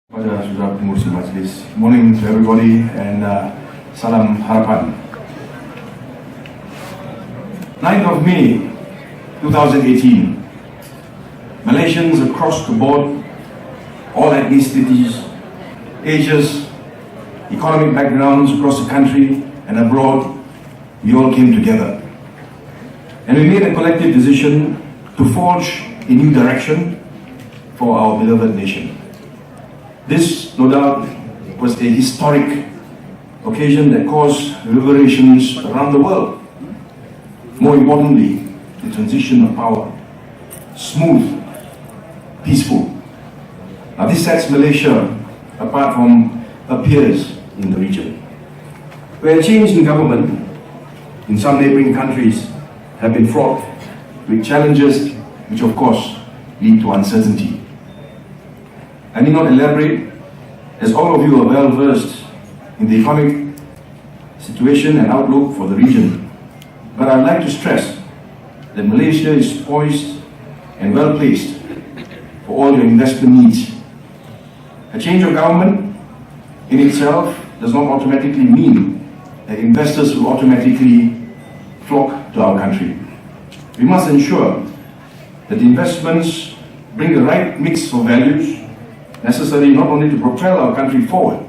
Pada sudah pengurus majlis. Morning to everybody and salam harapan. 9th of May 2018, Malaysians across the board, all ethnicities, ages, economic backgrounds across the country and abroad, we all came together. And we made a collective decision to forge a new direction for our beloved nation. This, no doubt, was a historic occasion that caused reverberations around the world. More importantly, the transition of power, smooth, peaceful. Now this sets Malaysia apart from her peers in the region. Where change in government in some neighboring countries have been fraught with challenges which of course lead to uncertainty. I need not elaborate, as all of you are well versed in the economic situation and outlook for the region. But I'd like to stress that Malaysia is poised and well placed for all your investment needs. A change of government in itself does not automatically mean that investors will automatically flock to our country. We must ensure that the investments bring the right mix of values necessary not only to propel our country forward,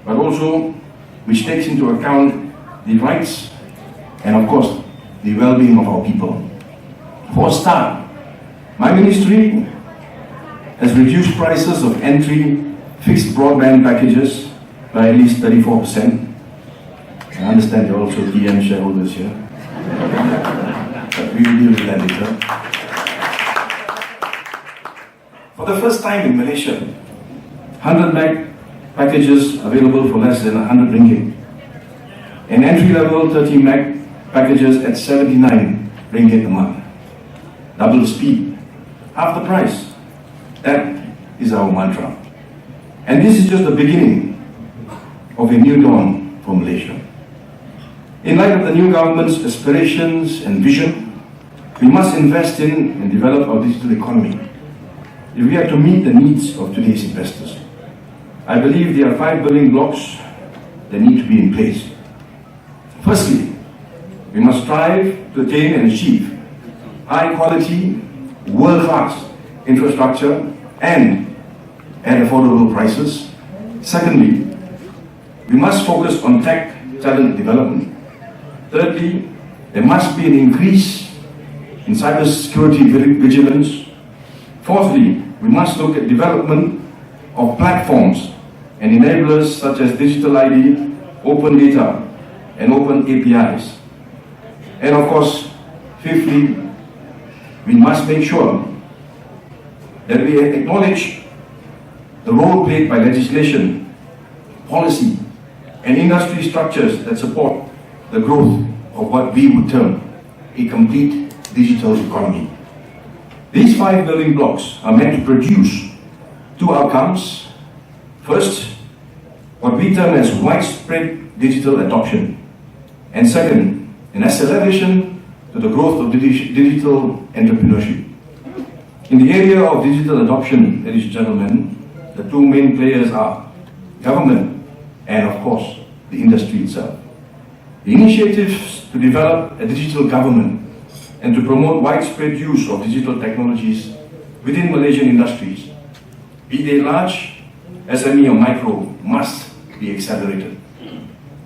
but also which takes into account the rights and of course the well-being of our people. For a start, my ministry has reduced prices of entry fixed broadband packages by at least 34%. I understand you're also TM shareholders here, but we will deal with that later. For the first time in Malaysia, 100 meg packages available for less than 100 ringgit. And entry-level 30 meg packages at 79 ringgit a month. Double speed, half the price. That is our mantra. And this is just the beginning of a new dawn for Malaysia. In light of the new government's aspirations and vision, we must invest in and develop our digital economy if we are to meet the needs of today's investors. I believe there are 5 building blocks that need to be in place. Firstly, we must strive to attain and achieve high quality, world-class infrastructure and at affordable prices. Secondly, we must focus on tech talent development. Thirdly, there must be an increase in cybersecurity vigilance. Fourthly, we must look at development of platforms and enablers such as digital ID, open data, and open APIs. And of course, fifthly, we must make sure that we acknowledge the role played by legislation, policy, and industry structures that support the growth of what we would term a complete digital economy. These 5 building blocks are meant to produce 2 outcomes. First, what we term as widespread digital adoption. And second, an acceleration to the growth of digital entrepreneurship. In the area of digital adoption, ladies and gentlemen, the 2 main players are government and of course the industry itself. The initiatives to develop a digital government and to promote widespread use of digital technologies within Malaysian industries, be they large, SME or micro, must be accelerated.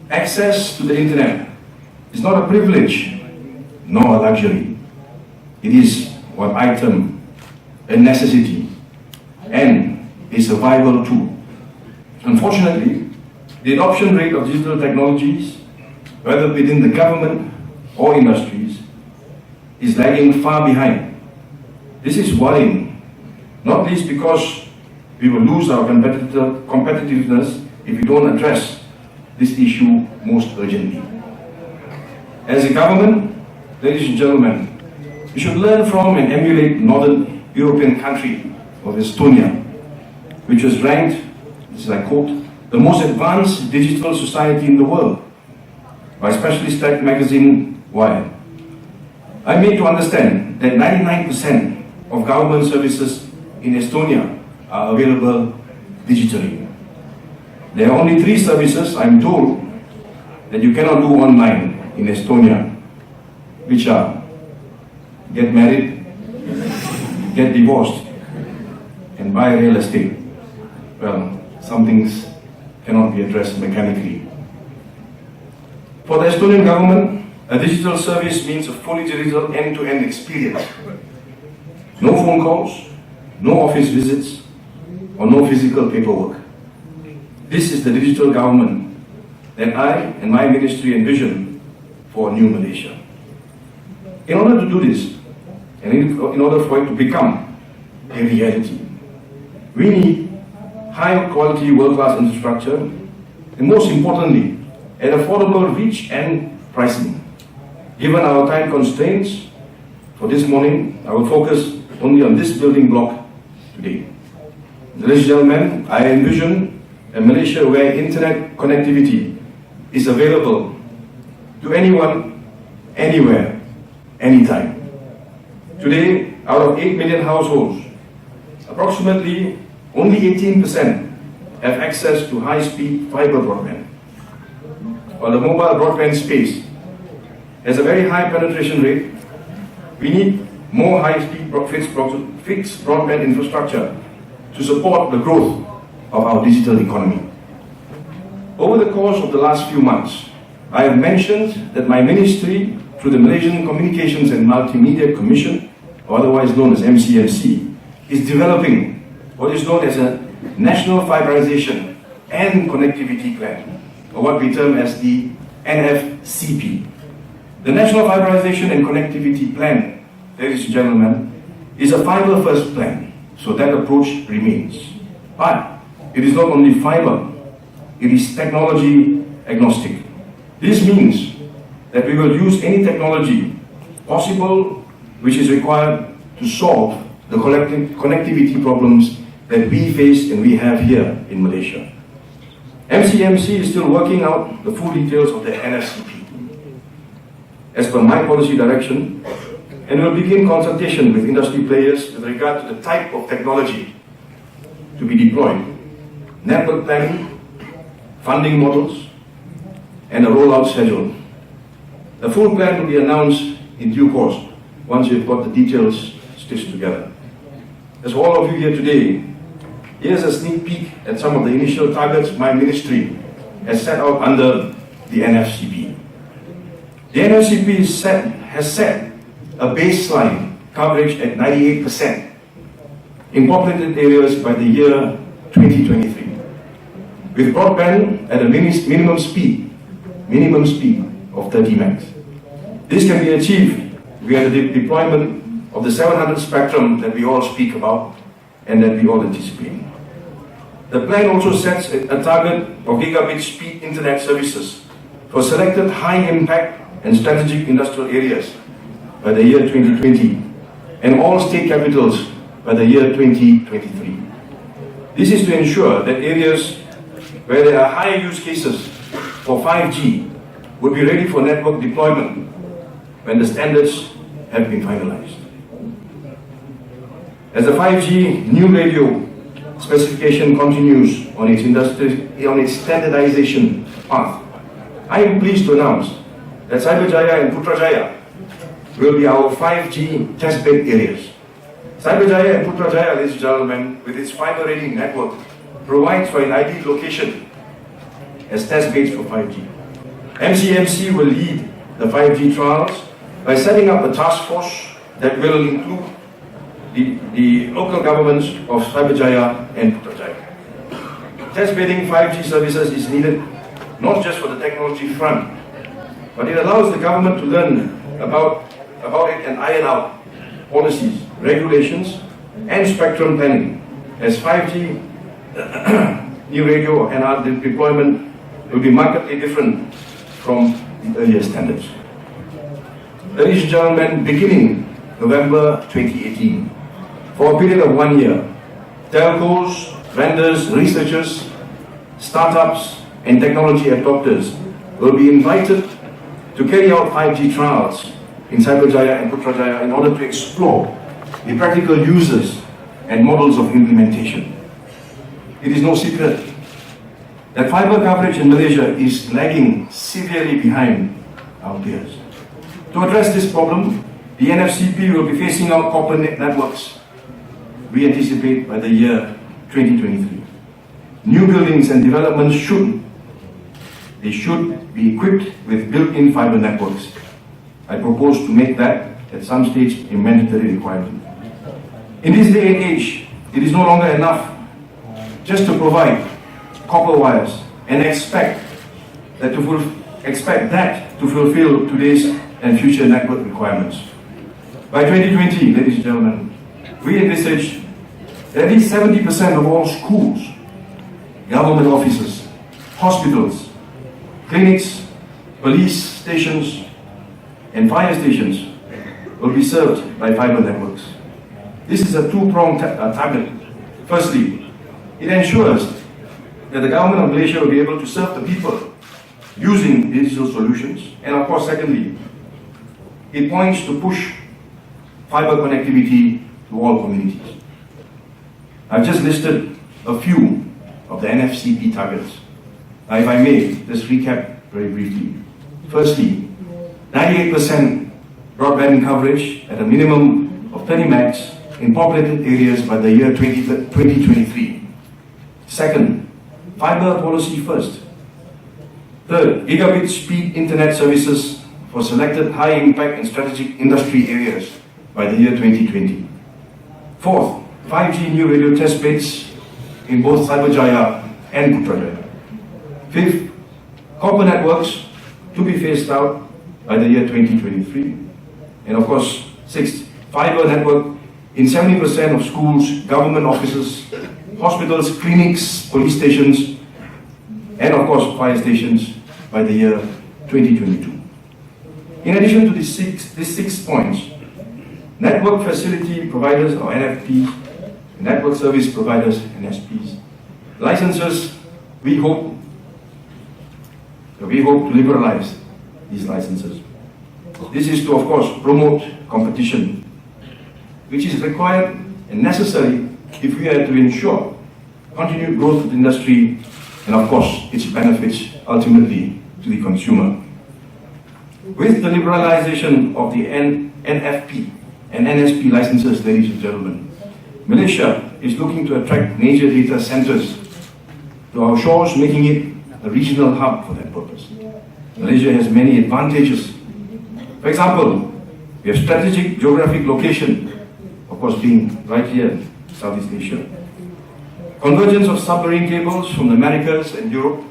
Access to the internet is not a privilege nor a luxury. It is what I term a necessity and a survival tool. Unfortunately, the adoption rate of digital technologies, whether within the government or industries, is lagging far behind. This is worrying, not least because we will lose our competitiveness if we don't address this issue most urgently. As a government, ladies and gentlemen, we should learn from and emulate Northern European country of Estonia, which was ranked, this is I quote, the most advanced digital society in the world by specialist tech magazine Wired. I made to understand that 99% of government services in Estonia are available digitally. There are only 3 services, I'm told, that you cannot do online in Estonia, which are get married, get divorced, and buy real estate. Well, some things cannot be addressed mechanically. For the Estonian government, a digital service means a fully digital end-to-end experience. No phone calls, no office visits, or no physical paperwork. This is the digital government that I and my ministry envision for a new Malaysia. In order to do this, and in order for it to become a reality, we need high-quality, world-class infrastructure, and most importantly, at affordable reach and pricing. Given our time constraints, for this morning, I will focus only on this building block today. Ladies and gentlemen, I envision a Malaysia where internet connectivity is available to anyone, anywhere, anytime. Today, out of 8 million households, approximately only 18% have access to high-speed fiber broadband, while the mobile broadband space has a very high penetration rate. We need more high-speed fixed broadband infrastructure to support the growth of our digital economy. Over the course of the last few months, I have mentioned that my ministry, through the Malaysian Communications and Multimedia Commission, or otherwise known as MCMC, is developing what is known as a National Fiberization and Connectivity Plan, or what we term as the NFCP. The National Fiberization and Connectivity Plan, ladies and gentlemen, is a fiber-first plan, so that approach remains. But it is not only fiber, it is technology agnostic. This means that we will use any technology possible which is required to solve the connectivity problems that we face and we have here in Malaysia. MCMC is still working out the full details of the NFCP as per my policy direction, and will begin consultation with industry players with regard to the type of technology to be deployed, network planning, funding models, and a rollout schedule. The full plan will be announced in due course once we've got the details stitched together. As for all of you here today, here's a sneak peek at some of the initial targets my ministry has set out under the NFCP. The NFCP has set a baseline coverage at 98% in populated areas by the year 2023, with broadband at a minimum speed of 30 megs. This can be achieved via the deployment of the 700 spectrum that we all speak about and that we all anticipate. The plan also sets a target of gigabit speed internet services for selected high-impact and strategic industrial areas by the year 2020 and all state capitals by the year 2023. This is to ensure that areas where there are higher use cases for 5G will be ready for network deployment when the standards have been finalized. As the 5G new radio specification continues on its standardization path, I am pleased to announce that Cyberjaya and Putrajaya will be our 5G testbed areas. Cyberjaya and Putrajaya, ladies and gentlemen, with its fiber-ready network, provides for an ideal location as test beds for 5G. MCMC will lead the 5G trials by setting up a task force that will include the local governments of Cyberjaya and Putrajaya. Test bedding 5G services is needed not just for the technology front, but it allows the government to learn about it and iron out policies, regulations, and spectrum planning, as 5G new radio and our deployment will be markedly different from the earlier standards. Ladies and gentlemen, beginning November 2018, for a period of 1 year, telcos, vendors, researchers, startups, and technology adopters will be invited to carry out 5G trials in Cyberjaya and Putrajaya in order to explore the practical uses and models of implementation. it is no secret that fiber coverage in Malaysia is lagging severely behind our peers. To address this problem, the NFCP will be phasing out copper networks, we anticipate, by the year 2023. New buildings and developments should be equipped with built-in fiber networks. I propose to make that, at some stage, a mandatory requirement. In this day and age, it is no longer enough just to provide copper wires and expect that to fulfill today's and future network requirements. By 2020, ladies and gentlemen, we envisage that at least 70% of all schools, government offices, hospitals, clinics, police stations, and fire stations will be served by fiber networks. This is a two-pronged target. Firstly, it ensures that the government of Malaysia will be able to serve the people using digital solutions. And of course, secondly, it points to push fiber connectivity to all communities. I've just listed a few of the NFCP targets. Now, if I may, just recap very briefly. Firstly, 98% broadband coverage at a minimum of 30 megs in populated areas by the year 2023. Second, fiber policy first. Third, gigabit speed internet services for selected high impact and strategic industry areas by the year 2020. Fourth, 5G new radio test beds in both Cyberjaya and Putrajaya. Fifth, copper networks to be phased out by the year 2023. And of course, sixth, fiber network in 70% of schools, government offices, hospitals, clinics, police stations, and of course, fire stations by the year 2022. In addition to these six points, network facility providers or NFPs, network service providers and SPs, licenses, we hope to liberalize these licenses. This is to, of course, promote competition, which is required and necessary if we are to ensure continued growth of the industry and, of course, its benefits ultimately to the consumer. With the liberalization of the NFP and NSP licenses, ladies and gentlemen, Malaysia is looking to attract major data centers to our shores, making it a regional hub for that purpose. Malaysia has many advantages. For example, we have strategic geographic location, of course being right here in Southeast Asia. Convergence of submarine cables from the Americas and Europe,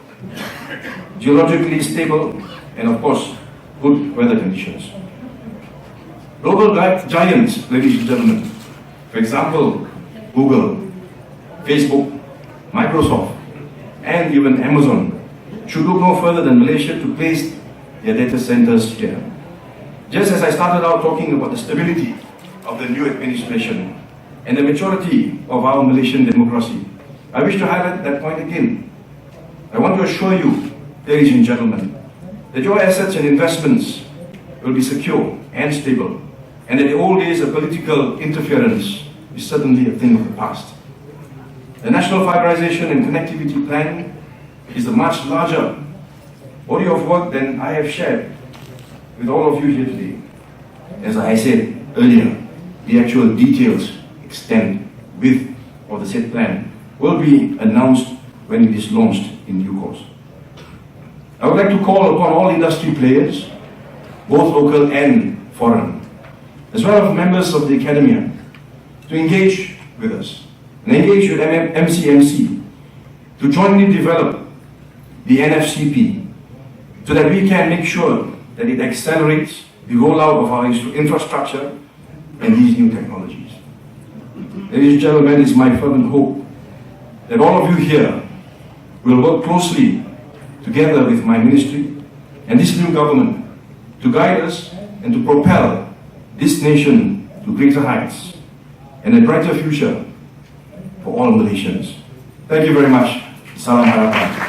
geologically stable, and of course, good weather conditions. Global giants, ladies and gentlemen, for example, Google, Facebook, Microsoft, and even Amazon, should look no further than Malaysia to place their data centers here. Just as I started out talking about the stability of the new administration and the maturity of our Malaysian democracy, I wish to highlight that point again. I want to assure you, ladies and gentlemen, that your assets and investments will be secure and stable, and that the old days of political interference is certainly a thing of the past. The National Fiberization and Connectivity Plan is a much larger body of work than I have shared with all of you here today. As I said earlier, the actual details extent, width of the said plan will be announced when it is launched in due course. I would like to call upon all industry players, both local and foreign, as well as members of the academia, to engage with us and engage with MCMC to jointly develop the NFCP so that we can make sure that it accelerates the rollout of our infrastructure and these new technologies. Ladies and gentlemen, it is my fervent hope that all of you here will work closely together with my ministry and this new government to guide us and to propel this nation to greater heights and a brighter future for all Malaysians. Thank you very much. Salam Harapan.